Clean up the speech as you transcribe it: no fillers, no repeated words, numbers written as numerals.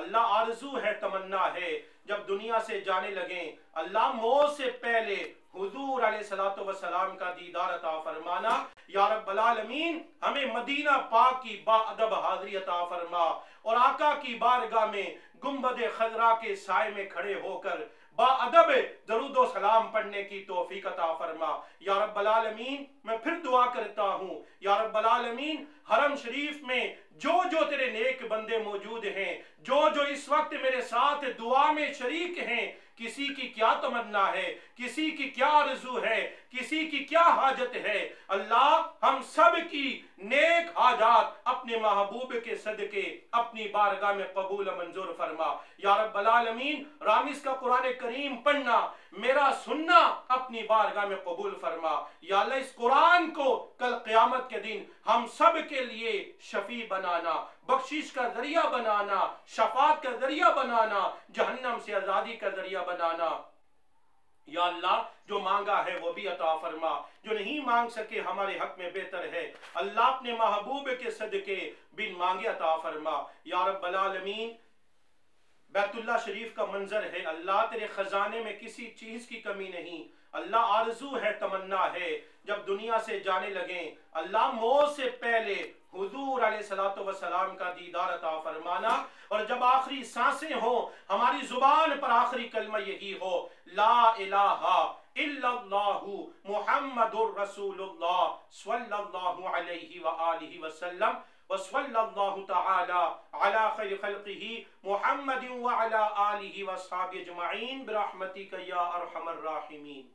अल्लाह आरज़ू है, तमन्ना है जब दुनिया से जाने लगे, अल्लाह मौत से पहले हुजूर अलैहिस्सलातु वस्सलाम का दीदार अता फरमाना। या रब्बल आलमीन हमें मदीना पाक की बाअदब हाज़री अता फरमा और आका की बारगाह में गुंबद खजरा के साए में खड़े होकर बाअदब दरूदो सलाम पढ़ने की तौफीक अता फरमा। या रब्बल आलमीन मैं फिर दुआ करता हूँ, या रब्बल आलमीन हरम शरीफ में जो जो तेरे नेक बंदे मौजूद हैं, जो जो इस वक्त मेरे साथ दुआ में शरीक हैं, किसी की क्या तमन्ना है, किसी की क्या आरज़ू है, किसी की क्या हाजत है, अल्लाह हम सब की नेक हाजात अपने महबूब के सदके अपनी बारगाह में कबूल मंजूर फरमा। या रब्बल आलमीन रामिस का कुरान करीम पढ़ना, मेरा सुनना अपनी बारगाह में कबूल फरमा। या अल्लाह इस कुरान को कल क़यामत के दिन हम सब के लिए शफी बनाना, बख्शिश का जरिया बनाना, शफात का जरिया बनाना, जहन्नम से आज़ादी का जरिया बनाना। या अल्लाह जो मांगा है वो भी अता फरमा, जो नहीं मांग सके हमारे हक में बेहतर है, अल्लाह अपने महबूब के सदके बिन मांगे अता फरमा। या रब्बल आलमीन बैतुल्लाह शरीफ का मंजर है, अल्लाह तेरे खजाने में किसी चीज की कमी नहीं, अल्लाह आरज़ू है, तमन्ना है जब दुनिया से जाने लगे, अल्लाह मौत से पहले हुजूर अलैहिस्सलातु वस्सलाम का दीदार अता फरमाना। और जब आखिरी सांसें हो, हमारी जुबान पर आखिरी कलमा यही हो, ला इलाहा इल्लल्लाहु मुहम्मदुर रसूलुल्लाह सल्लल्लाहु अलैहि व आलिहि वसल्लम व सल्लल्लाहु तआला अला खैरि खल्क़िही मुहम्मदिन व अला आलिहि व अस्हाबिही अजमईन बिरहमतिका या अरहमर राहिमीन।